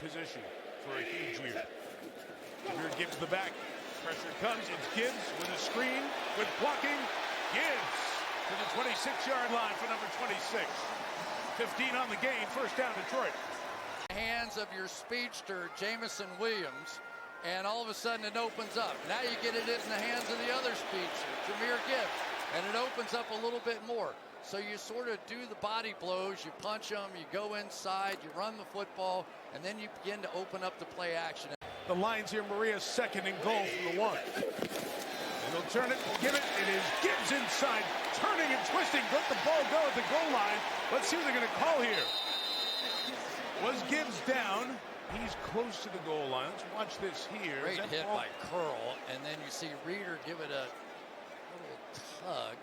position for a huge year. Jahmyr Gibbs to the back. Pressure comes. It's Gibbs with a screen, with blocking. Gibbs to the 26-yard line for number 26. 15 on the game. First down, Detroit. Hands of your speedster, Gibbs and Williams, and all of a sudden it opens up. Now you get it in the hands of the other speedster, Jahmyr Gibbs, and it opens up a little bit more. So you sort of do the body blows, you punch them, you go inside, you run the football, and then you begin to open up the play action. The lines here, Maria's second and goal from the 1. And they'll turn it, give it. It is Gibbs inside, turning and twisting. Let the ball go at the goal line. Let's see what they're going to call here. Was Gibbs down? He's close to the goal line. Let's watch this here. Great hit by Curl, and then you see Reeder give it a little tug.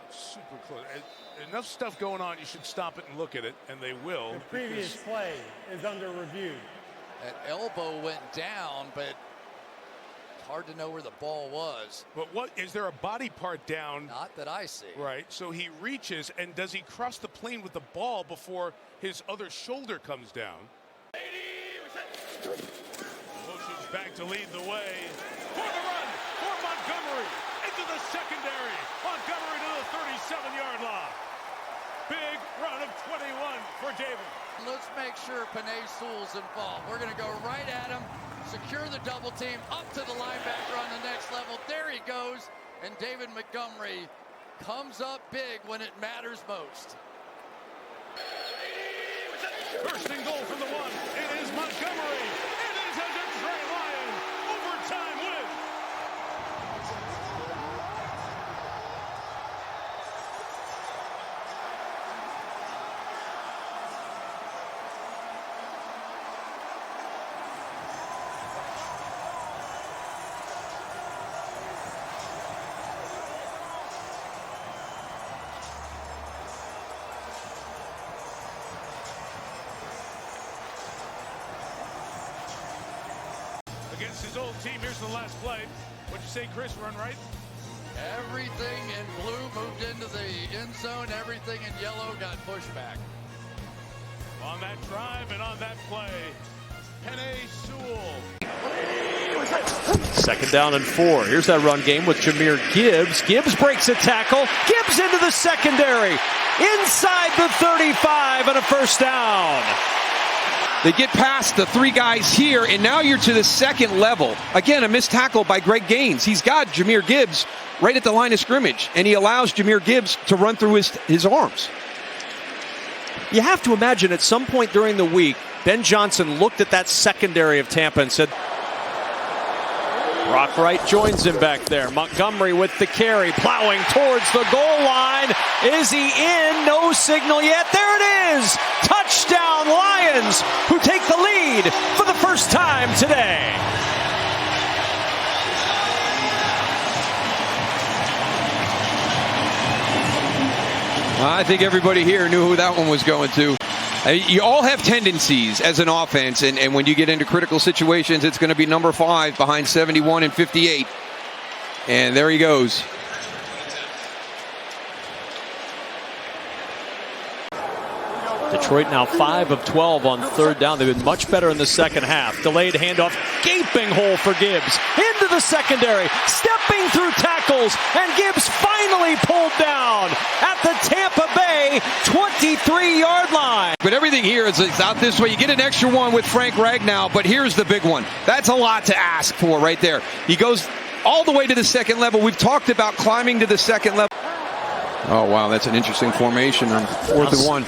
Super close. Enough stuff going on, you should stop it and look at it, and they will. The previous play is under review. That elbow went down, but it's hard to know where the ball was. But what is there a body part down? Not that I see. Right. So he reaches, and does he cross the plane with the ball before his other shoulder comes down? Motions back to lead the way for the run for Montgomery into the secondary. Montgomery to the 37-yard line. Big run of 21 for David. Let's make sure Panay Sewell's involved. We're going to go right at him, secure the double team, up to the linebacker on the next level. There he goes, and David Montgomery comes up big when it matters most. First and goal from the 1. It is Montgomery. It is a Detroit Lion overtime win. Against his old team, here's the last play. What'd you say, Chris? Run right? Everything in blue moved into the end zone. Everything in yellow got pushed back. On that drive and on that play, Panay Sewell. Second down and 4. Here's that run game with Jahmyr Gibbs. Gibbs breaks a tackle. Gibbs into the secondary. Inside the 35 and a first down. They get past the 3 guys here, and now you're to the second level. Again, a missed tackle by Greg Gaines. He's got Jahmyr Gibbs right at the line of scrimmage, and he allows Jahmyr Gibbs to run through his arms. You have to imagine at some point during the week, Ben Johnson looked at that secondary of Tampa and said, Brock Wright joins him back there. Montgomery with the carry, plowing towards the goal line. Is he in? No signal yet. There it is. Touchdown Lions, who take the lead for the first time today. I think everybody here knew who that one was going to. You all have tendencies as an offense, and when you get into critical situations, it's going to be number 5 behind 71 and 58. And there he goes. Detroit now 5 of 12 on third down. They've been much better in the second half. Delayed handoff, gaping hole for Gibbs. Into the secondary, stepping through tackles, and Gibbs finally pulled down at the Tampa Bay 23-yard line. But everything here is out this way. You get an extra one with Frank Ragnow, but here's the big one. That's a lot to ask for right there. He goes all the way to the second level. We've talked about climbing to the second level. Oh, wow, that's an interesting formation on 4th and 1.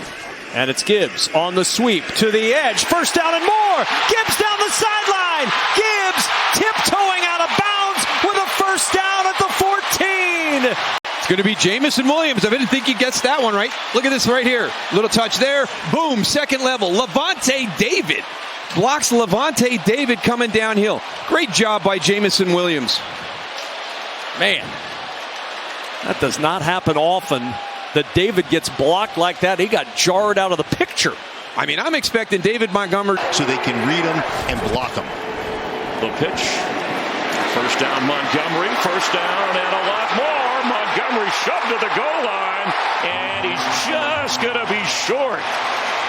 And it's Gibbs on the sweep to the edge. First down and more. Gibbs down the sideline. Gibbs tiptoeing out of bounds with a first down at the 14. It's going to be Gibbs and Williams. I didn't think he gets that one right. Look at this right here. Little touch there. Boom, second level. Levante David blocks Levante David coming downhill. Great job by Gibbs and Williams. Man, that does not happen often. That David gets blocked like that. He got jarred out of the picture. I mean, I'm expecting David Montgomery. So they can read him and block him. The pitch. First down Montgomery. First down and a lot more. Montgomery shoved to the goal line. And he's just going to be short.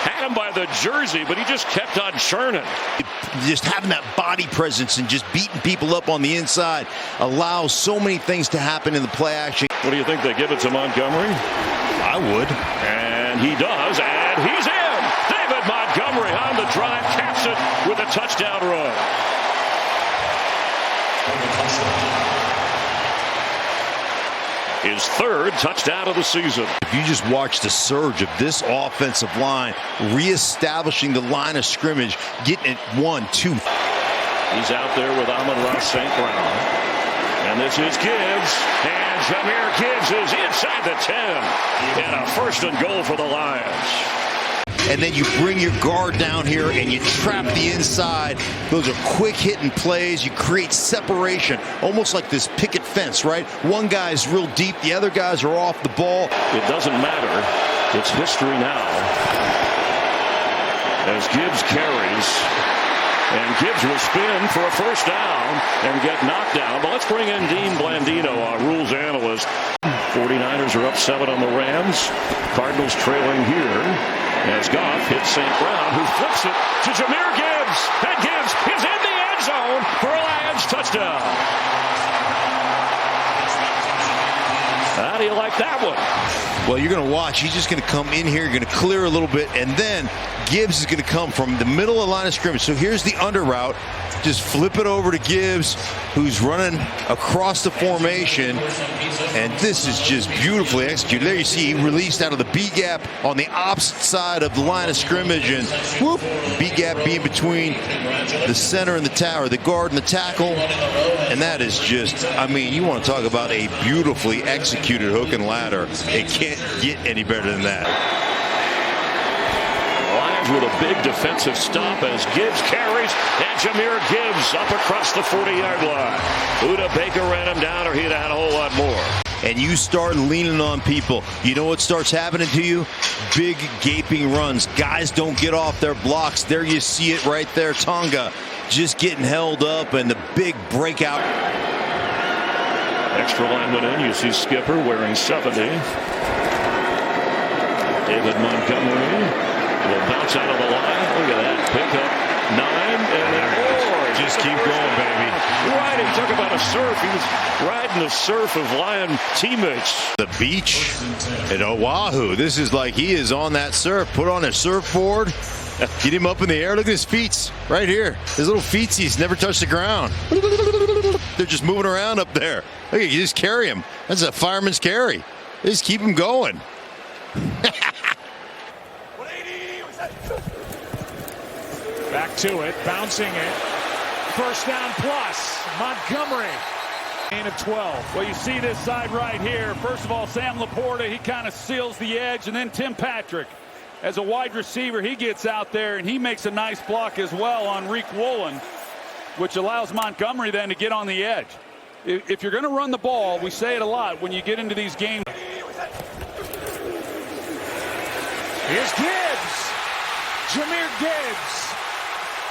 Had him by the jersey, but he just kept on churning. Just having that body presence and just beating people up on the inside allows so many things to happen in the play action. What do you think? They give it to Montgomery? I would. And he does, and he's in. David Montgomery on the drive, caps it with a touchdown run. His third touchdown of the season. If you just watch the surge of this offensive line, reestablishing the line of scrimmage, getting it 1-2. He's out there with Amon-Ra St. Brown. And this is Gibbs. And Jahmyr Gibbs is inside the 10. And a first and goal for the Lions. And then you bring your guard down here and you trap the inside. Those are quick hitting plays. You create separation, almost like this picket fence, right? One guy's real deep, the other guys are off the ball. It doesn't matter. It's history now. As Gibbs carries. And Gibbs will spin for a first down and get knocked down. But let's bring in Dean Blandino, our rules analyst. 49ers are up 7 on the Rams. Cardinals trailing here. As Goff hits St. Brown, who flips it to Jahmyr Gibbs. And Gibbs is in the end zone for a Lions touchdown. How do you like that one? Well, you're going to watch. He's just going to come in here, you're going to clear a little bit, and then Gibbs is going to come from the middle of the line of scrimmage. So here's the under route. Just flip it over to Gibbs, who's running across the formation. And this is just beautifully executed. There you see he released out of the B gap on the opposite side of the line of scrimmage. And whoop, B gap being between the center and the tower, the guard and the tackle. And that is just, I mean, you want to talk about a beautifully executed hook and ladder. It can't get any better than that. With a big defensive stop as Gibbs carries, and Jahmyr Gibbs up across the 40-yard line. Uda Baker ran him down, or he'd had a whole lot more. And you start leaning on people. You know what starts happening to you? Big gaping runs. Guys don't get off their blocks. There you see it right there. Tonga just getting held up, and the big breakout. Extra lineman in. You see Skipper wearing 70. David Montgomery will bounce out of the line. Look at that. Pick up 9 and then more. Just keep going, baby. Right. He talk about a surf. He was riding the surf of Lion teammates. The beach at Oahu. This is like he is on that surf. Put on a surfboard. Get him up in the air. Look at his feet right here. His little feetsies never touch the ground. They're just moving around up there. Look, you just carry him. That's a fireman's carry. They just keep him going. Back to it, bouncing it. First down plus. Montgomery. Gain of 12. Well, you see this side right here. First of all, Sam Laporta, he kind of seals the edge, and then Tim Patrick. As a wide receiver, he gets out there, and he makes a nice block as well on Reek Woolen, which allows Montgomery then to get on the edge. If you're going to run the ball, we say it a lot when you get into these games. Here's Gibbs. Jahmyr Gibbs.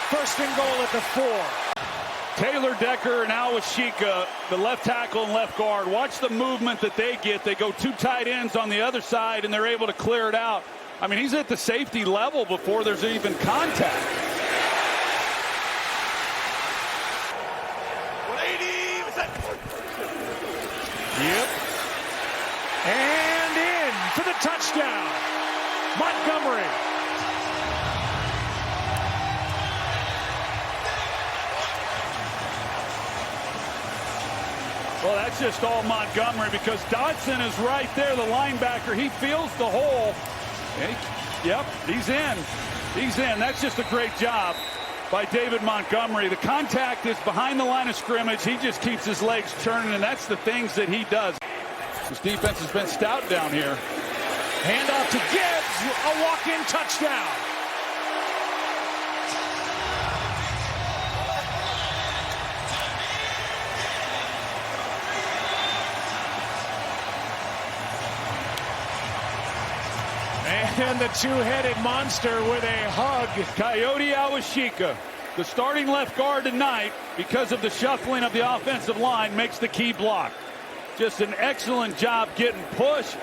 First and goal at the 4. Taylor Decker and Awashika, the left tackle and left guard. Watch the movement that they get. They go 2 tight ends on the other side, and they're able to clear it out. I mean, he's at the safety level before there's even contact. 180. Yep. And in for the touchdown. Montgomery. Well, that's just all Montgomery because Dodson is right there, the linebacker. He feels the hole. Yep, he's in. He's in. That's just a great job by David Montgomery. The contact is behind the line of scrimmage. He just keeps his legs churning, and that's the things that he does. His defense has been stout down here. Handoff to Gibbs. A walk-in touchdown. And the two-headed monster with a hug. Coyote Awashika, the starting left guard tonight, because of the shuffling of the offensive line, makes the key block. Just an excellent job getting pushed.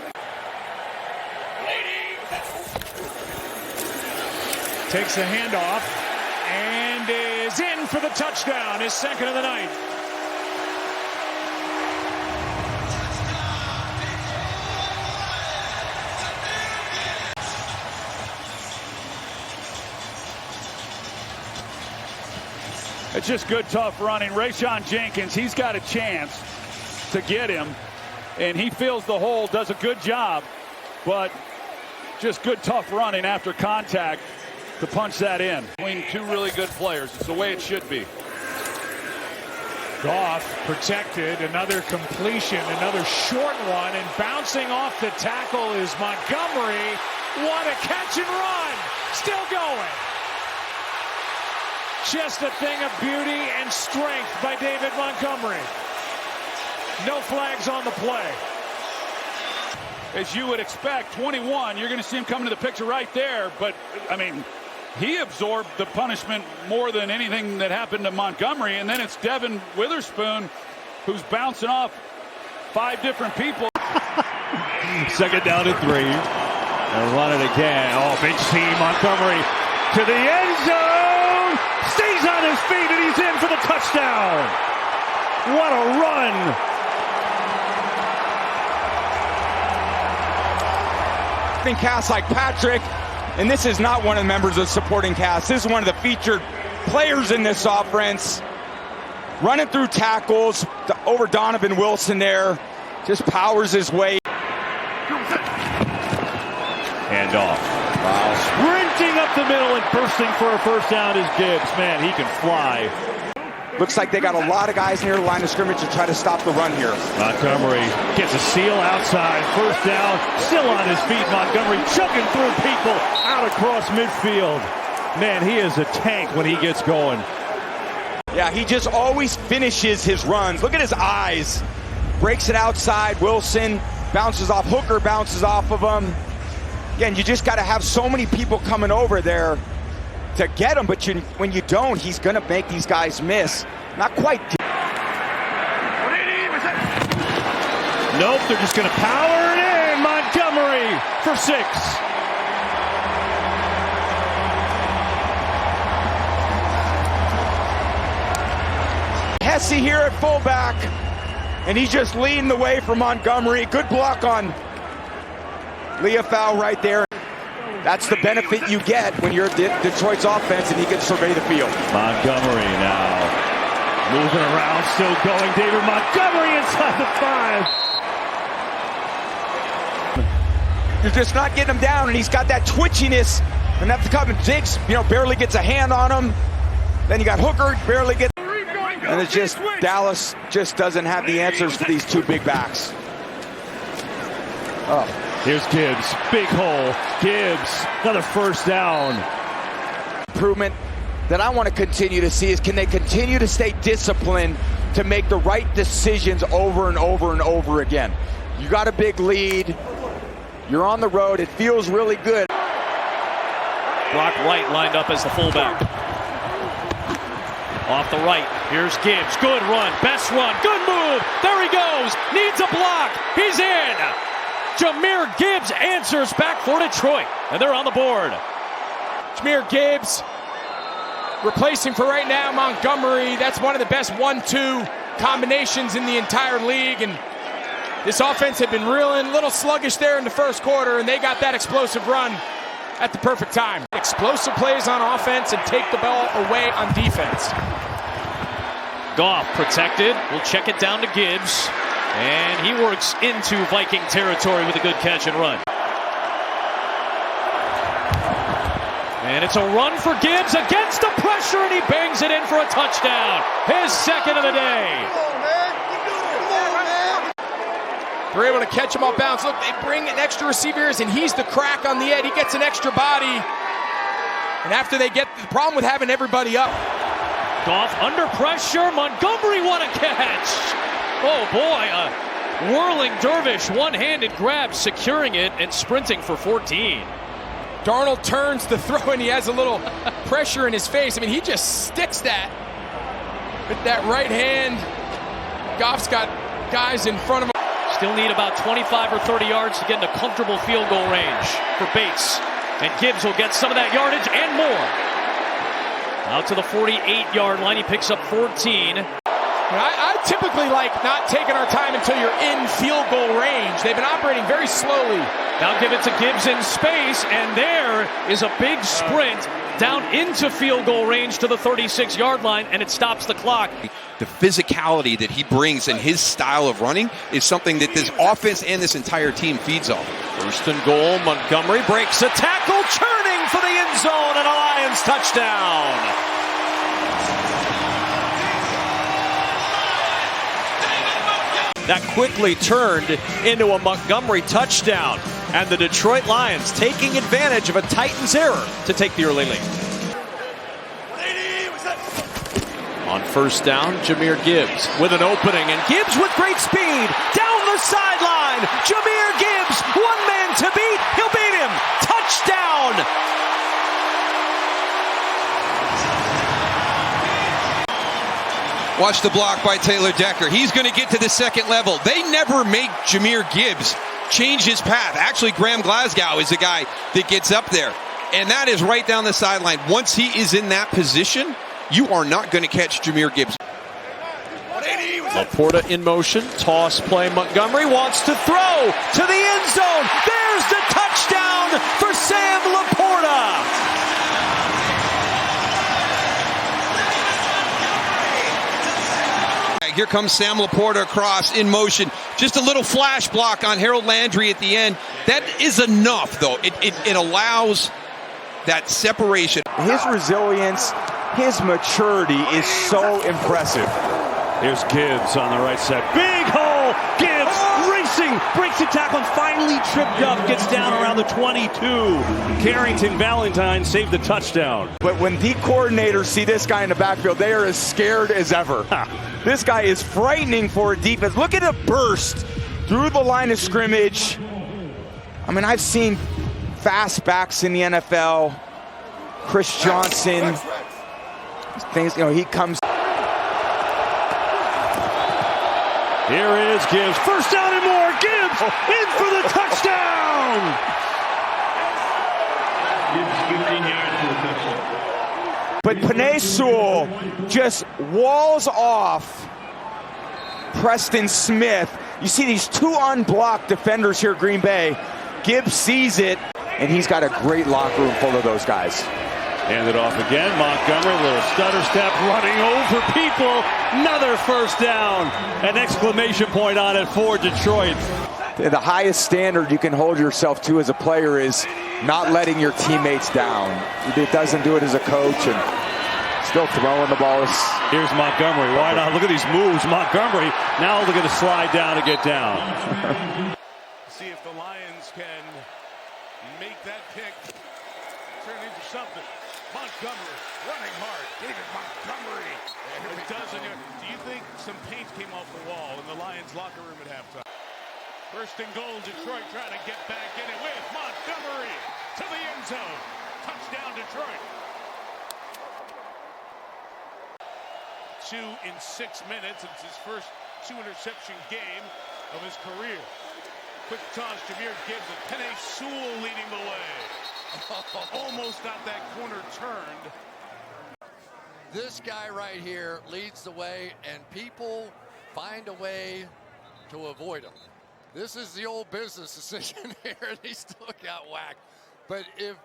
Takes the handoff and is in for the touchdown, his second of the night. It's just good, tough running. Rayshon Jenkins, he's got a chance to get him, and he fills the hole, does a good job, but just good, tough running after contact to punch that in. Between two really good players. It's the way it should be. Goff protected, another completion, another short one, and bouncing off the tackle is Montgomery. What a catch and run! Still going. Just a thing of beauty and strength by David Montgomery. No flags on the play. As you would expect, 21, you're going to see him come to the picture right there. But, I mean, he absorbed the punishment more than anything that happened to Montgomery. And then it's Devin Witherspoon who's bouncing off 5 different people. Second down and 3. And run it again. Oh, big C. Montgomery to the end zone. Stays on his feet, and he's in for the touchdown. What a run. Cast like Patrick, and this is not one of the members of the supporting cast. This is one of the featured players in this offense. Running through tackles over Donovan Wilson there. Just powers his way. Hand off. Wow. Sprinting up the middle and bursting for a first down is Gibbs. Man, he can fly. Looks like they got a lot of guys near the line of scrimmage to try to stop the run here. Montgomery gets a seal outside. First down, still on his feet. Montgomery chugging through people out across midfield. Man, he is a tank when he gets going. Yeah, he just always finishes his runs. Look at his eyes. Breaks it outside. Wilson bounces off. Hooker bounces off of him. Again, you just got to have so many people coming over there to get him, but when you don't, he's going to make these guys miss. Not quite. Nope, they're just going to power it in. Montgomery for 6. Hesse here at fullback, and he's just leading the way for Montgomery. Good block on Leofau right there. That's the benefit you get when you're Detroit's offense and he can survey the field. Montgomery now moving around, still going. David Montgomery inside the 5. You're just not getting him down, and he's got that twitchiness. And that's coming. Diggs, barely gets a hand on him. Then you got Hooker, barely gets. And it's just Dallas just doesn't have the answers for these 2 big backs. Oh. Here's Gibbs, big hole. Gibbs, another first down. Improvement that I want to continue to see is, can they continue to stay disciplined to make the right decisions over and over and over again? You got a big lead. You're on the road. It feels really good. Brock Wright lined up as the fullback. Off the right, here's Gibbs. Good run, best run, good move. There he goes, needs a block. He's in. Jahmyr Gibbs answers back for Detroit, and they're on the board. Jahmyr Gibbs replacing for right now Montgomery. That's one of the best 1-2 combinations in the entire league, and this offense had been reeling, a little sluggish there in the first quarter, and they got that explosive run at the perfect time. Explosive plays on offense and take the ball away on defense. Goff protected. We'll check it down to Gibbs. And he works into Viking territory with a good catch and run. And it's a run for Gibbs against the pressure, and he bangs it in for a touchdown. His second of the day. They're able to catch him off bounds. Look, they bring in extra receivers, and he's the crack on the edge. He gets an extra body. And after they get the problem with having everybody up. Goff under pressure. Montgomery, what a catch. Oh boy, a whirling dervish, one-handed grab, securing it and sprinting for 14. Darnold turns to throw, and he has a little pressure in his face. I mean, he just sticks that with that right hand. Goff's got guys in front of him. Still need about 25 or 30 yards to get into comfortable field goal range for Bates. And Gibbs will get some of that yardage and more. Out to the 48-yard line. He picks up 14. I typically like not taking our time until you're in field goal range. They've been operating very slowly. Now give it to Gibbs in space, and there is a big sprint down into field goal range to the 36-yard line, and it stops the clock. The physicality that he brings and his style of running is something that this offense and this entire team feeds off. First and goal, Montgomery breaks a tackle, churning for the end zone, and a Lions touchdown. That quickly turned into a Montgomery touchdown, and the Detroit Lions taking advantage of a Titans error to take the early lead. On first down, Jahmyr Gibbs with an opening, and Gibbs with great speed down the sideline. Jahmyr Gibbs, one man to beat. He'll beat him. Touchdown. Watch the block by Taylor Decker. He's going to get to the second level. They never make Jahmyr Gibbs change his path. Actually, Graham Glasgow is the guy that gets up there. And that is right down the sideline. Once he is in that position, you are not going to catch Jahmyr Gibbs. Laporta in motion. Toss play. Montgomery wants to throw to the end zone. There's the touchdown for Sam Laporta. Here comes Sam Laporta across in motion. Just a little flash block on Harold Landry at the end. That is enough, though. It allows that separation. His resilience, his maturity is so impressive. Here's Gibbs on the right side. Big hole! Gibbs racing, breaks the tackle, and finally tripped up, gets down around the 22. Carrington Valentine saved the touchdown. But when the coordinators see this guy in the backfield, they are as scared as ever. This guy is frightening for a defense. Look at a burst through the line of scrimmage. I mean, I've seen fast backs in the NFL. Chris Johnson. Things, he comes. Here is Gibbs. First down and more. Gibbs in for the touchdown. But Penei Sewell just walls off Preston Smith. You see these two unblocked defenders here at Green Bay. Gibbs sees it, and he's got a great locker room full of those guys. Hand it off again. Montgomery, a little stutter step, running over people. Another first down. An exclamation point on it for Detroit. The highest standard you can hold yourself to as a player is not letting your teammates down. It doesn't do it as a coach, and still throwing the ball. Here's Montgomery. Why not? Look at these moves. Montgomery now looking to slide down to get down. See if the Lions can make that pick turn into something. Montgomery running hard. David Montgomery. And it does. Do you think some paint came off the wall in the Lions locker room at halftime? First and goal, Detroit trying to get back in it with Montgomery to the end zone. Touchdown, Detroit. 2 in 6 minutes. It's his first 2-interception game of his career. Quick toss, Jahmyr Gibbs with Penei Sewell leading the way. Almost got that corner turned. This guy right here leads the way, and people find a way to avoid him. This is the old business decision here, and he still got whacked. But if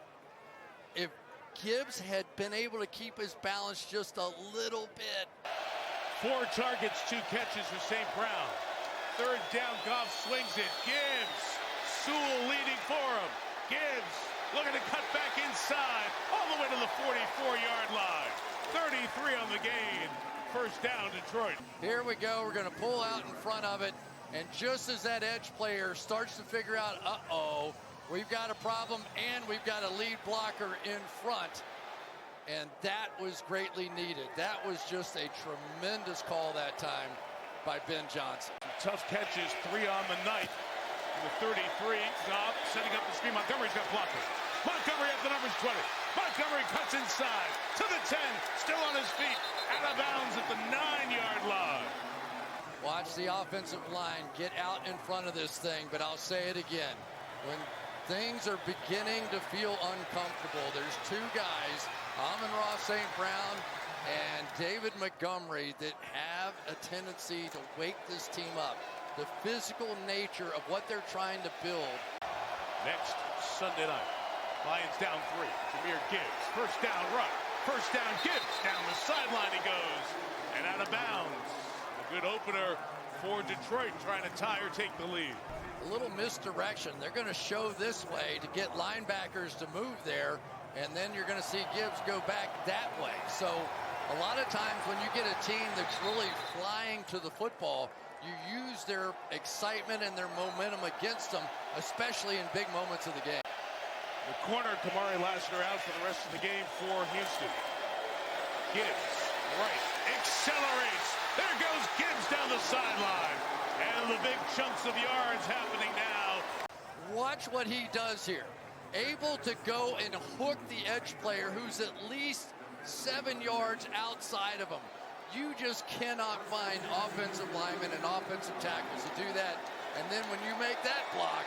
Gibbs had been able to keep his balance just a little bit. 4 targets, 2 catches for St. Brown. Third down, Goff swings it. Gibbs, Sewell leading for him. Gibbs looking to cut back inside, all the way to the 44-yard line. 33 on the gain. First down, Detroit. Here we go. We're going to pull out in front of it. And just as that edge player starts to figure out, uh-oh, we've got a problem and we've got a lead blocker in front. And that was greatly needed. That was just a tremendous call that time by Ben Johnson. Tough catches, 3 on the night. The 33, Goff setting up the screen. Montgomery's got blockers. Montgomery at the numbers 20. Montgomery cuts inside to the 10. Still on his feet. Out of bounds at the 9-yard line. Watch the offensive line get out in front of this thing, but I'll say it again. When things are beginning to feel uncomfortable. There's two guys, Amon-Ra St. Brown and David Montgomery, that have a tendency to wake this team up. The physical nature of what they're trying to build. Next Sunday night, Lions down 3. Jahmyr Gibbs, first down run. First down, Gibbs. Down the sideline he goes. And out of bounds. A good opener for Detroit, trying to tie or take the lead. A little misdirection. They're going to show this way to get linebackers to move there, and then you're going to see Gibbs go back that way. So a lot of times when you get a team that's really flying to the football, you use their excitement and their momentum against them, especially in big moments of the game. The corner, Kamari Lassiter, out for the rest of the game for Houston. Gibbs, right, accelerates. There goes Gibbs down the sideline. And the big chunks of yards happening now. Watch what he does here. Able to go and hook the edge player who's at least 7 yards outside of him. You just cannot find offensive linemen and offensive tackles to do that. And then when you make that block.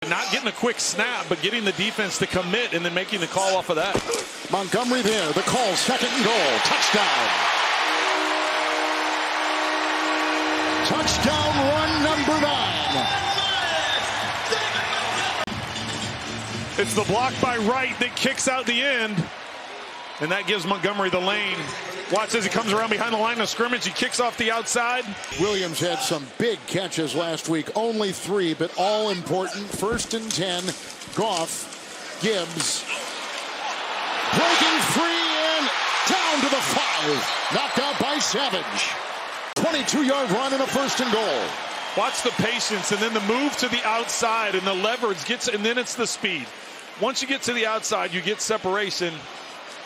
Not getting a quick snap, but getting the defense to commit and then making the call off of that. Montgomery there. The call, 2nd and goal. Touchdown. Touchdown run number 9. It's the block by Wright that kicks out the end, and that gives Montgomery the lane. Watch as he comes around behind the line of scrimmage. He kicks off the outside. Williams had some big catches last week. Only 3, but all important. 1st and 10. Goff, Gibbs, breaking free and down to the 5. Knocked out by Savage. 22-yard run and a 1st and goal. Watch the patience and then the move to the outside and the leverage gets, and then it's the speed. Once you get to the outside, you get separation.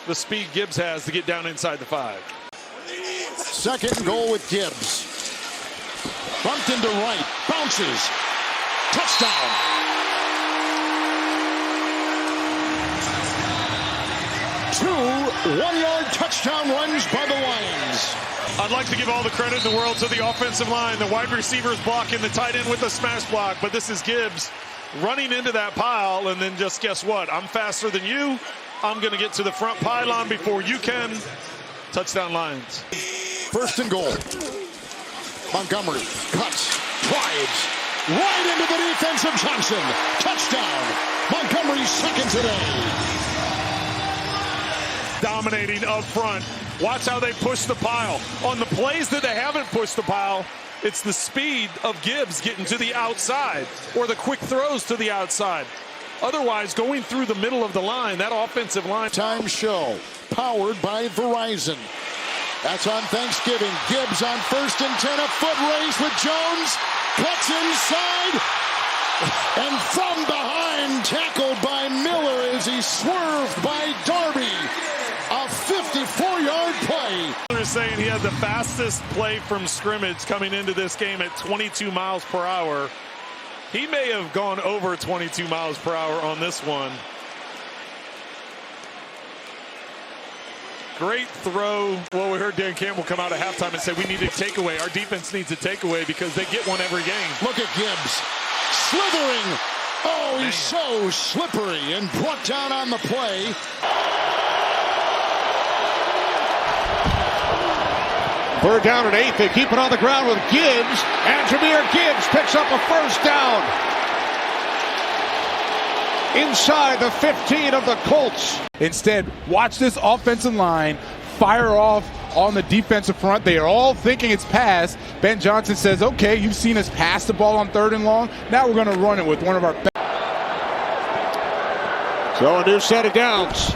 The speed Gibbs has to get down inside the 5. 2nd and goal with Gibbs. Bumped into right. Bounces. Touchdown. Two 1-yard touchdown runs by the Lions. I'd like to give all the credit in the world to the offensive line. The wide receivers blocking, the tight end with the smash block. But this is Gibbs running into that pile, and then just guess what? I'm faster than you. I'm going to get to the front pylon before you can. Touchdown Lions. 1st and goal. Montgomery cuts, drives, right into the defense of Johnson. Touchdown. Montgomery's 2nd today. Dominating up front. Watch how they push the pile. On the plays that they haven't pushed the pile, it's the speed of Gibbs getting to the outside or the quick throws to the outside. Otherwise, going through the middle of the line, that offensive line. Time show, powered by Verizon. That's on Thanksgiving. Gibbs on 1st and 10, a foot race with Jones. Cuts inside. And from behind, tackled by Miller as he swerved by Darby. A 54-yard play. They're saying he had the fastest play from scrimmage coming into this game at 22 miles per hour. He may have gone over 22 miles per hour on this one. Great throw. Well, we heard Dan Campbell come out at halftime and say we need a takeaway. Our defense needs a takeaway because they get one every game. Look at Gibbs slithering. Oh, he's so slippery and brought down on the play. Third down and 8. They keep it on the ground with Gibbs. And Jahmyr Gibbs picks up a 1st down. Inside the 15 of the Colts. Instead, watch this offensive line fire off on the defensive front. They are all thinking it's pass. Ben Johnson says, okay, you've seen us pass the ball on 3rd and long. Now we're going to run it with one of our best. So a new set of downs.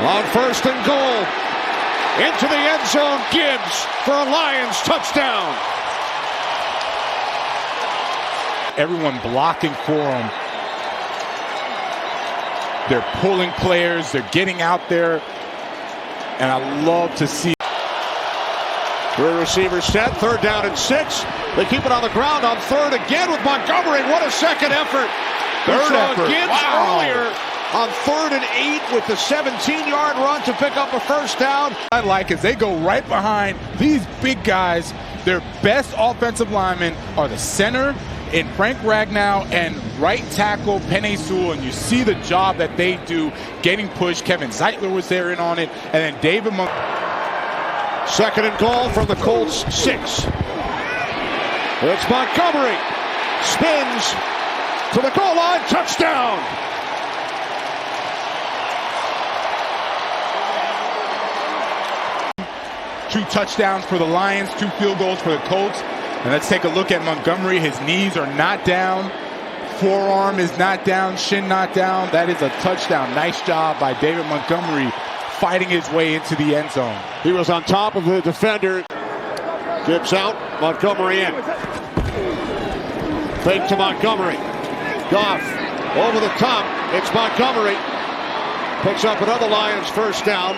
On 1st and goal. Into the end zone, Gibbs for a Lions touchdown. Everyone blocking for him. They're pulling players. They're getting out there. And I love to see. 3 receivers set. 3rd down and 6. They keep it on the ground on 3rd again with Montgomery. What a second effort. Third effort. Gibbs earlier. On 3rd and 8 with the 17-yard run to pick up a 1st down. I like is they go right behind these big guys. Their best offensive linemen are the center in Frank Ragnow and right tackle, Penei Sewell, and you see the job that they do getting pushed. Kevin Zeitler was there in on it, and then David Second and goal from the Colts 6. It's Montgomery. Spins to the goal line. Touchdown. Two touchdowns for the Lions, 2 field goals for the Colts. And let's take a look at Montgomery. His knees are not down. Forearm is not down. Shin not down. That is a touchdown. Nice job by David Montgomery fighting his way into the end zone. He was on top of the defender. Gibbs out. Montgomery in. Fake to Montgomery. Goff over the top. It's Montgomery. Picks up another Lions first down.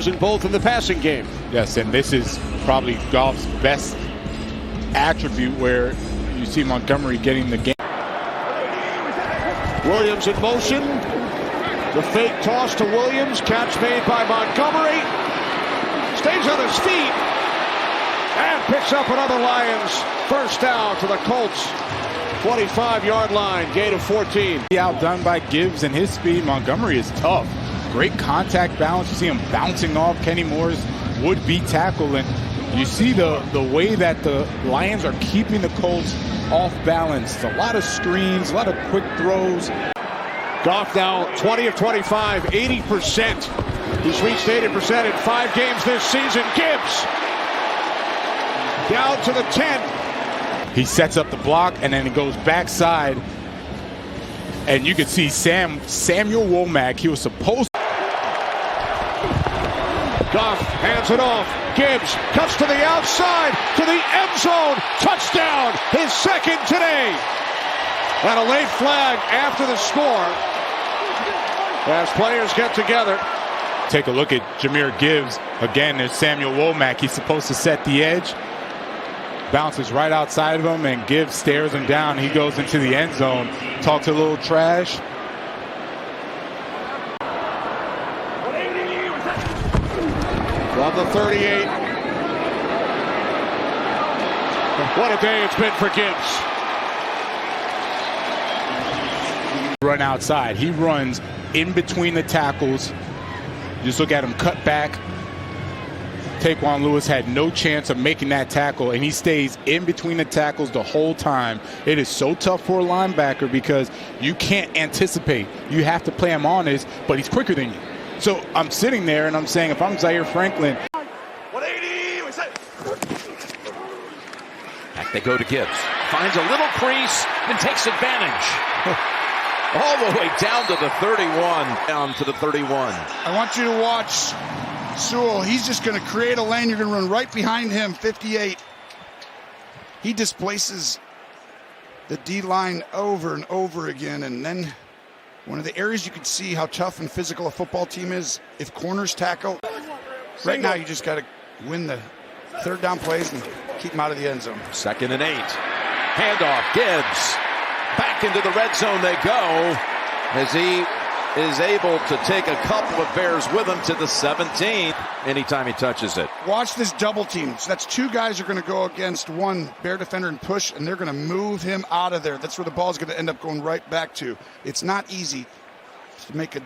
In both in the passing game. Yes, and this is probably Goff's best attribute where you see Montgomery getting the game. Williams in motion. The fake toss to Williams. Catch made by Montgomery. Stays on his feet. And picks up another Lions first down to the Colts 25-yard line. Gain of 14. Outdone by Gibbs and his speed. Montgomery is tough. Great contact balance. You see him bouncing off Kenny Moore's would-be tackle. And you see the way that the Lions are keeping the Colts off balance. It's a lot of screens, a lot of quick throws. Goff now 20 of 25, 80%. He's reached 80% in 5 games this season. Gibbs down to the 10. He sets up the block and then it goes backside. And you can see Samuel Womack. He was supposed to. Goff hands it off. Gibbs cuts to the outside, to the end zone. Touchdown, his second today. And a late flag after the score as players get together. Take a look at Jahmyr Gibbs. Again, there's Samuel Womack. He's supposed to set the edge. Bounces right outside of him, and Gibbs stares him down. He goes into the end zone. Talks a little trash. From the 38. What a day it's been for Gibbs. Run outside. He runs in between the tackles. Just look at him cut back. Taquan Lewis had no chance of making that tackle, and he stays in between the tackles the whole time. It is so tough for a linebacker because you can't anticipate. You have to play him honest, but he's quicker than you. So I'm sitting there and I'm saying, if I'm Zaire Franklin. 180, we say. Back they go to Gibbs. Finds a little crease and takes advantage. All the way down to the 31. Down to the 31. I want you to watch Sewell. He's just going to create a lane. You're going to run right behind him, 58. He displaces the D-line over and over again, and then one of the areas you can see how tough and physical a football team is, if corners tackle. Right now, you just got to win the third down plays and keep them out of the end zone. 2nd and 8. Handoff, Gibbs. Back into the red zone they go as he is able to take a couple of Bears with him to the 17th anytime he touches it. Watch this double team. So that's 2 guys are going to go against one Bear defender and push, and they're going to move him out of there. That's where the ball is going to end up going right back to. It's not easy to make a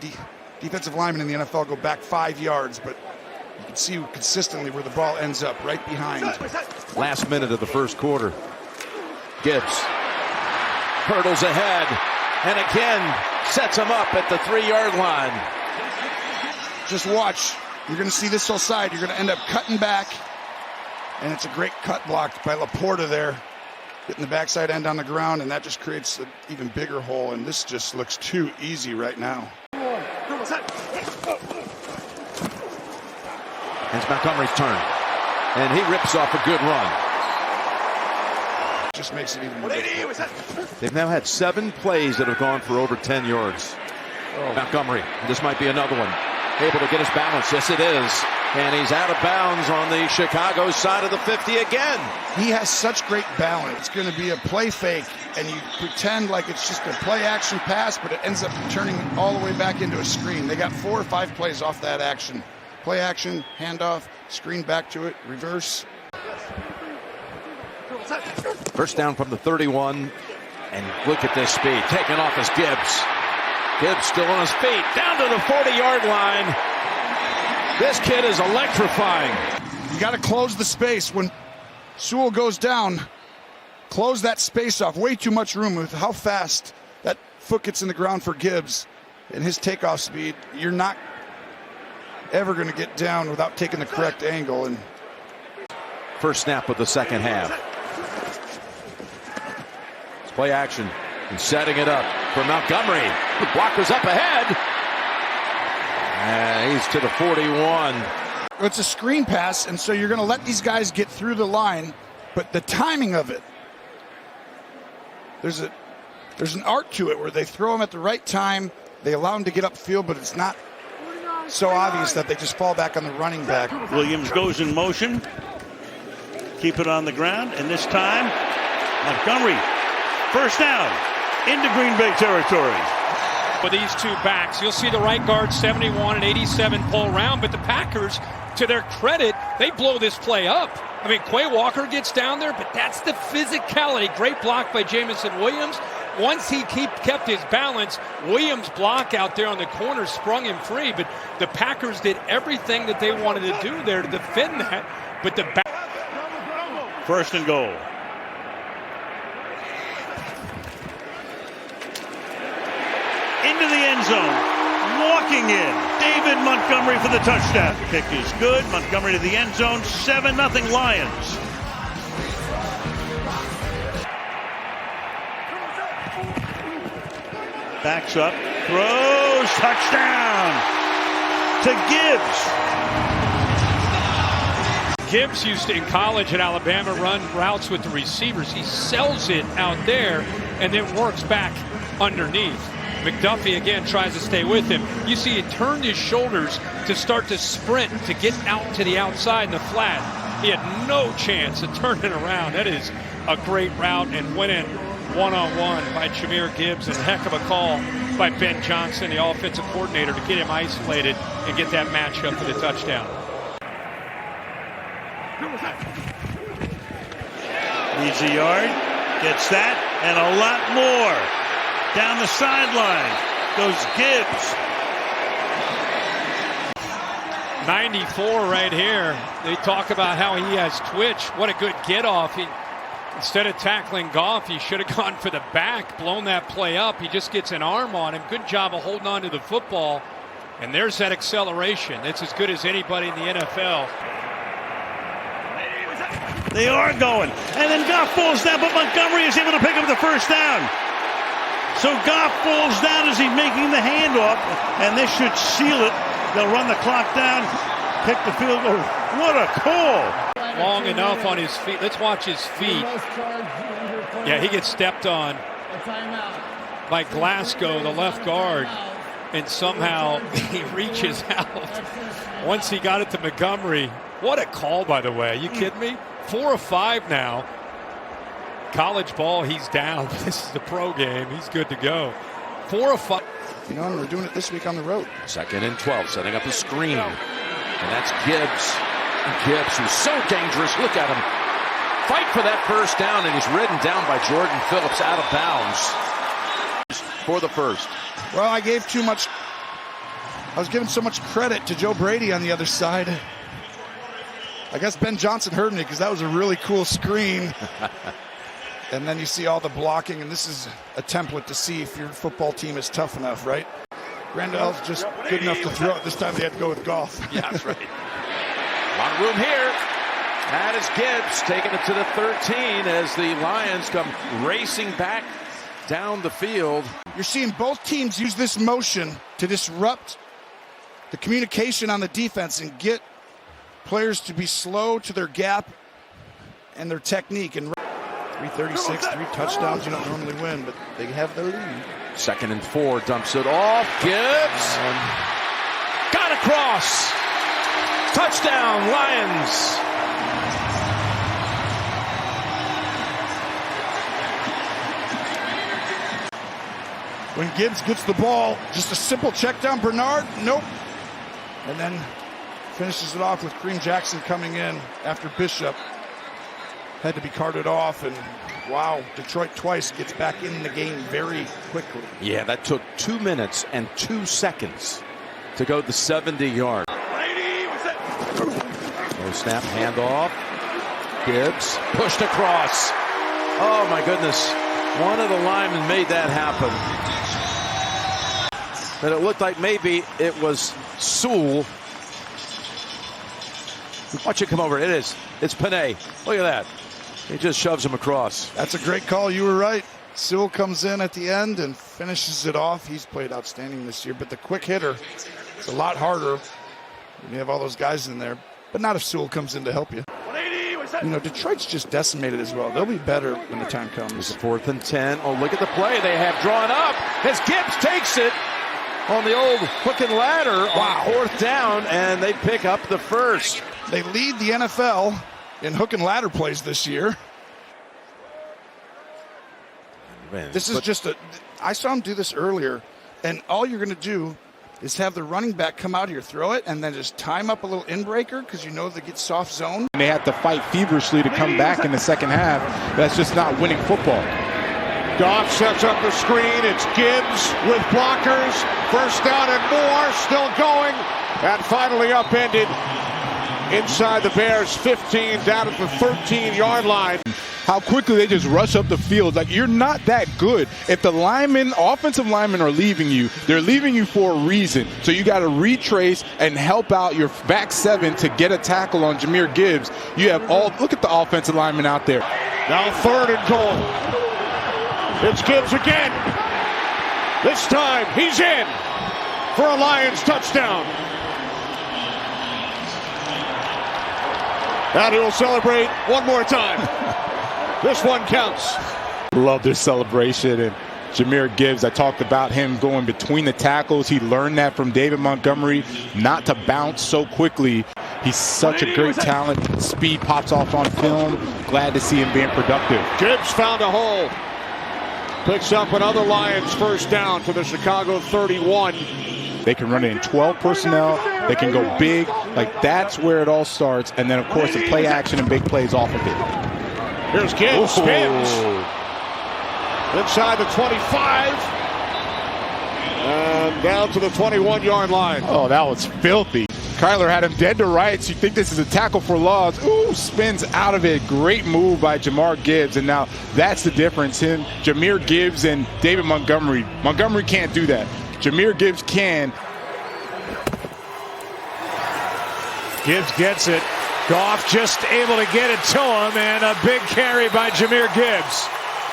defensive lineman in the NFL go back 5 yards, but you can see consistently where the ball ends up, right behind. Last minute of the first quarter. Gibbs hurdles ahead and again sets him up at the 3-yard line. Just watch. You're going to see this whole side. You're going to end up cutting back, and it's a great cut blocked by Laporta there, getting the backside end on the ground, and that just creates an even bigger hole, and this just looks too easy right now. It's Montgomery's turn, and he rips off a good run. Just makes it even more difficult. They've now had 7 plays that have gone for over 10 yards. Montgomery, this might be another one. Able to get his balance. Yes, it is. And he's out of bounds on the Chicago side of the 50 again. He has such great balance. It's going to be a play fake, and you pretend like it's just a play action pass, but it ends up turning all the way back into a screen. They got 4 or 5 plays off that action. Play action, handoff, screen back to it, reverse. First down from the 31, And look at this speed. Taken off as Gibbs. Gibbs still on his feet. Down to the 40-yard line. This kid is electrifying. You got to close the space. When Sewell goes down, close that space off. Way too much room with how fast that foot gets in the ground for Gibbs and his takeoff speed. You're not ever going to get down without taking the correct angle. And first snap of the second half. It's play action and setting it up for Montgomery. The blocker's up ahead. And he's to the 41. It's a screen pass, and so you're going to let these guys get through the line, but the timing of it, there's an art to it where they throw them at the right time. They allow them to get upfield, but it's not so obvious that they just fall back on the running back. Williams goes in motion. Keep it on the ground, and this time, Montgomery, first down, into Green Bay territory. For these two backs, you'll see the right guard 71 and 87 pull around, but the Packers, to their credit, they blow this play up. I mean, Quay Walker gets down there, but that's the physicality. Great block by Jameson Williams. Once he kept his balance, Williams' block out there on the corner sprung him free, but the Packers did everything that they wanted to do there to defend that, but the back. First and goal. Into the end zone, walking in, David Montgomery for the touchdown. Kick is good. Montgomery to the end zone, 7-0 Lions. Backs up, throws, touchdown to Gibbs. Gibbs used to, in college at Alabama, run routes with the receivers. He sells it out there and then works back underneath. McDuffie again tries to stay with him. You see he turned his shoulders to start to sprint to get out to the outside in the flat. He had no chance of turning around. That is a great route and winning one-on-one by Jahmyr Gibbs, and a heck of a call by Ben Johnson, the offensive coordinator, to get him isolated and get that matchup for the touchdown. Needs a yard, gets that, and a lot more. Down the sideline goes Gibbs. 94 right here. They talk about how he has twitch. What a good get off. Instead of tackling Goff, he should have gone for the back, blown that play up. He just gets an arm on him. Good job of holding on to the football. And there's that acceleration. That's as good as anybody in the NFL. They are going. And then Goff falls down, but Montgomery is able to pick up the first down. So Goff falls down as he's making the handoff, and this should seal it. They'll run the clock down, pick the field goal. What a call! Long enough on his feet. Let's watch his feet. Yeah, he gets stepped on by Glasgow, the left guard, and somehow he reaches out. Once he got it to Montgomery. What a call, by the way. Are you kidding me? 4 of 5 now. College ball, he's down. This is the pro game. He's good to go. 4 of 5. You know, and we're doing it this week on the road. 2nd and 12, setting up a screen. And that's Gibbs. Gibbs, who's so dangerous. Look at him. Fight for that first down, and he's ridden down by Jordan Phillips out of bounds for the first. Well, I gave too much. I was giving so much credit to Joe Brady on the other side. I guess Ben Johnson heard me because that was a really cool screen. And then you see all the blocking, and this is a template to see if your football team is tough enough, right? Randall's just good enough to throw it. This time they had to go with Goff. Yeah, that's right. A lot of room here. That is Gibbs taking it to the 13 as the Lions come racing back down the field. You're seeing both teams use this motion to disrupt the communication on the defense and get players to be slow to their gap and their technique. And 336, 3 touchdowns. You don't normally win, but they have their lead. 2nd and 4, dumps it off. Gibbs got across. Touchdown, Lions. When Gibbs gets the ball, just a simple check down. Bernard, nope. And then finishes it off with Kareem Jackson coming in after Bishop had to be carted off, and Wow, Detroit twice gets back in the game very quickly. Yeah, that took 2 minutes and 2 seconds to go the 70-yard. No snap, handoff. Gibbs pushed across. Oh my goodness. One of the linemen made that happen. But it looked like maybe it was Sewell. Watch it come over. It is. It's Panay. Look at that. He just shoves him across. That's a great call. You were right. Sewell comes in at the end and finishes it off. He's played outstanding this year, but the quick hitter, it's a lot harder when you have all those guys in there, but not if Sewell comes in to help you. You know, Detroit's just decimated as well. They'll be better when the time comes. It's a 4th and 10. Oh, look at the play they have drawn up as Gibbs takes it on the old hook and ladder. Wow. On 4th down, and they pick up the first. They lead the NFL in hook and ladder plays this year. Man, this is just I saw him do this earlier, and all you're going to do is have the running back come out here, throw it, and then just time up a little in-breaker because you know they get soft zone. They had to fight feverishly to come back in the second half. That's just not winning football. Goff sets up the screen. It's Gibbs with blockers. First down and more. Still going. And finally upended inside the Bears 15 down at the 13-yard line. How quickly they just rush up the field. Like, you're not that good. If the offensive linemen are leaving you, they're leaving you for a reason. So you got to retrace and help out your back seven to get a tackle on Jahmyr Gibbs. You have look at the offensive linemen out there. Now 3rd and goal. It's Gibbs again. This time he's in for a Lions touchdown. And he'll celebrate one more time. This one counts. Love their celebration. And Jahmyr Gibbs, I talked about him going between the tackles. He learned that from David Montgomery, not to bounce so quickly. He's such a great talent. Speed pops off on film. Glad to see him being productive. Gibbs found a hole. Picks up another Lions first down to the Chicago 31. They can run it in 12 personnel. They can go big. Like, that's where it all starts. And then, of course, the play action and big plays off of it. Here's Gibbs, spins. Inside the 25. And down to the 21-yard line. Oh, that was filthy. Kyler had him dead to rights. You think this is a tackle for loss. Ooh, spins out of it. Great move by Jahmyr Gibbs. And now that's the difference. Jahmyr Gibbs and David Montgomery. Montgomery can't do that. Jahmyr Gibbs can. Gibbs gets it. Goff just able to get it to him, and a big carry by Jahmyr Gibbs.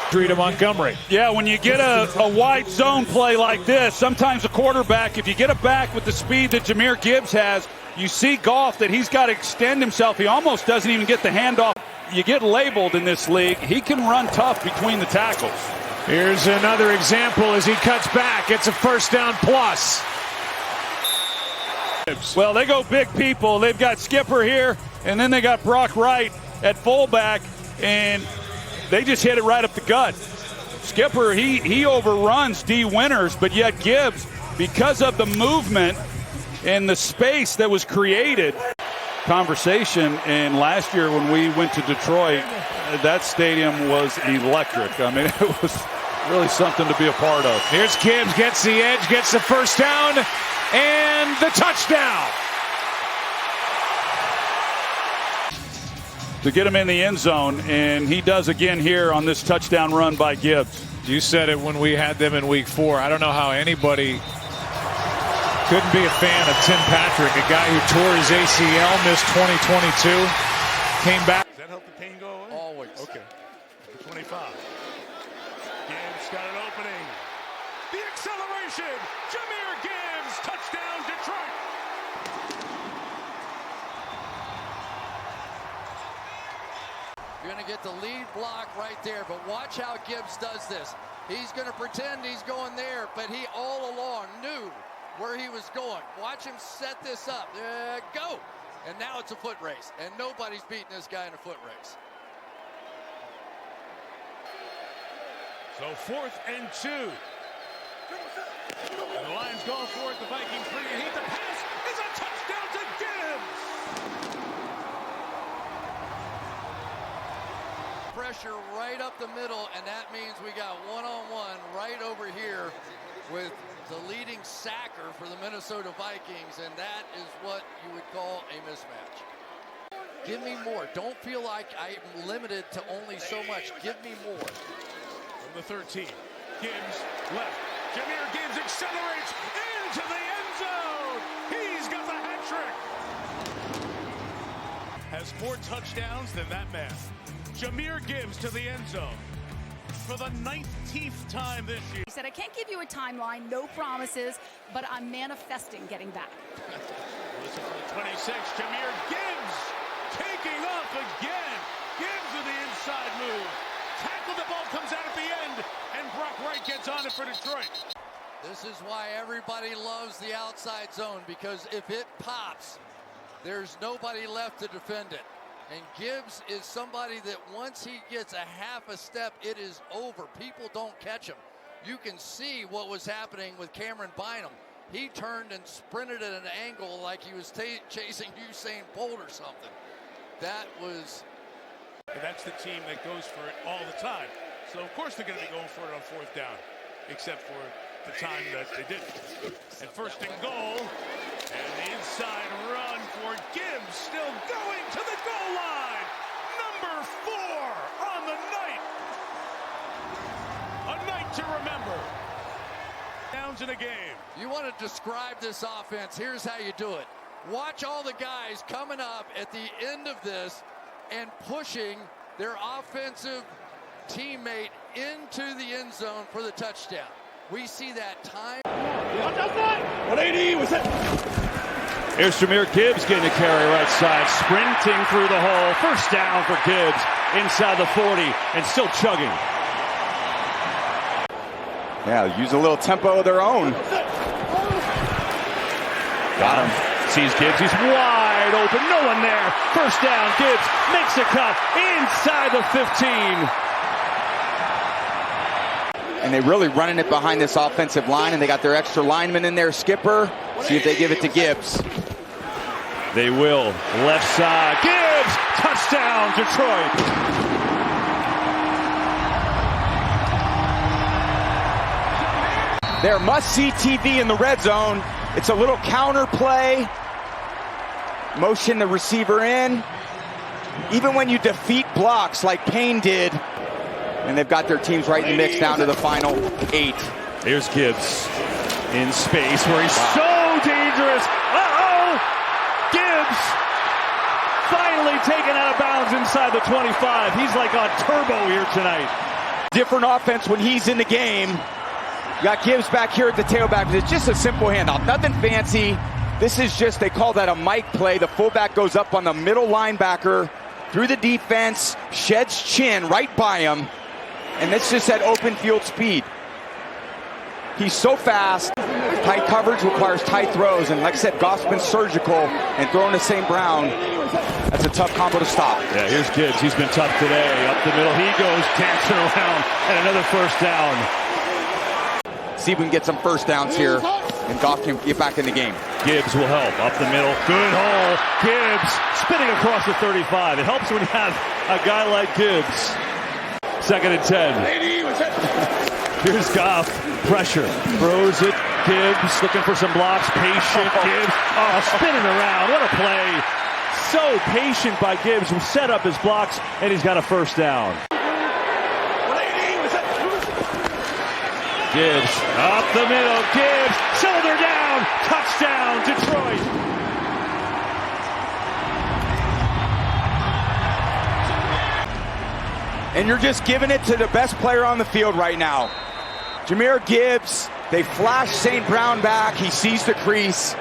3 to Montgomery. Yeah, when you get a wide zone play like this, sometimes a quarterback, if you get it back with the speed that Jahmyr Gibbs has, you see Goff that he's got to extend himself. He almost doesn't even get the handoff. You get labeled in this league. He can run tough between the tackles. Here's another example as he cuts back. It's a first down plus. Well, they go big people. They've got Skipper here, and then they got Brock Wright at fullback, and they just hit it right up the gut. Skipper, he overruns D. Winters, but yet Gibbs, because of the movement and the space that was created. Conversation, and last year when we went to Detroit, that stadium was electric. I mean, it was really something to be a part of. Here's Gibbs, gets the edge, gets the first down, and the touchdown. To get him in the end zone, and he does again here on this touchdown run by Gibbs. You said it when we had them in week 4. I don't know how anybody couldn't be a fan of Tim Patrick, a guy who tore his ACL, missed 2022, came back. Does that help the pain go away? Always. Okay. 25. Gibbs got an opening. The acceleration. Jahmyr Gibbs. Touchdown, Detroit. You're going to get the lead block right there, but watch how Gibbs does this. He's going to pretend he's going there, but he all along knew where he was going. Watch him set this up. Go! And now it's a foot race, and nobody's beating this guy in a foot race. So 4th and 2. And the Lions go for it. The Vikings bring it. The pass is a touchdown to Gibbs. pressure right up the middle, and that means we got one-on-one right over here with the leading sacker for the Minnesota Vikings, and that is what you would call a mismatch. Give me more. Don't feel like I'm limited to only so much. Give me more. From the 13, Gibbs left. Jahmyr Gibbs accelerates into the end zone. He's got the hat trick. Has more touchdowns than that man. Jahmyr Gibbs to the end zone for the 19th time this year. He said, I can't give you a timeline, no promises, but I'm manifesting getting back. Listen for the 26, Jahmyr Gibbs taking off again. Gibbs with the inside move. Tackle, the ball comes out at the end, and Brock Wright gets on it for Detroit. This is why everybody loves the outside zone, because if it pops, there's nobody left to defend it. And Gibbs is somebody that once he gets a half a step, it is over. People don't catch him. You can see what was happening with Cameron Bynum. He turned and sprinted at an angle like he was chasing Usain Bolt or something. That was... And that's the team that goes for it all the time. So, of course, they're going to be going for it on fourth down, except for the time that they didn't. And first and goal, and the inside run for Gibbs, still going to the goal line. Number 4 on the night. A night to remember. Downs in a game. You want to describe this offense, here's how you do it. Watch all the guys coming up at the end of this and pushing their offensive teammate into the end zone for the touchdown. We see that time. 180 was it? Here's Jahmyr Gibbs getting a carry right side, sprinting through the hole. First down for Gibbs inside the 40 and still chugging. Yeah, use a little tempo of their own. Got him. Sees Gibbs, he's wide open, no one there. First down, Gibbs makes a cut inside the 15. And they're really running it behind this offensive line, and they got their extra lineman in there, Skipper. See if they give it to Gibbs. They will. Left side, Gibbs, touchdown, Detroit. They're must-see TV in the red zone. It's a little counter play. Motion the receiver in. Even when you defeat blocks like Payne did, and they've got their teams right in the mix down to the final 8. Here's Gibbs in space where he's so dangerous. Uh-oh! Gibbs finally taken out of bounds inside the 25. He's like on turbo here tonight. Different offense when he's in the game. You got Gibbs back here at the tailback. It's just a simple handoff, nothing fancy. This is just, they call that a Mike play. The fullback goes up on the middle linebacker through the defense, sheds chin right by him, and that's just that open field speed. He's so fast. Tight coverage requires tight throws, and like I said, Goff's been surgical and throwing to St. Brown. That's a tough combo to stop. Yeah, here's Gibbs. He's been tough today. Up the middle he goes, dancing around, and another first down. See if we can get some first downs here, and Goff can get back in the game. Gibbs will help. Up the middle. Good hole. Gibbs spinning across the 35. It helps when you have a guy like Gibbs. 2nd and 10. Here's Goff. Pressure. Throws it. Gibbs looking for some blocks. Patient. Gibbs. Oh, spinning around. What a play. So patient by Gibbs, who set up his blocks, and he's got a first down. Gibbs up the middle. Gibbs, shoulder down, touchdown, Detroit. And you're just giving it to the best player on the field right now. Jahmyr Gibbs, they flash St. Brown back. He sees the crease.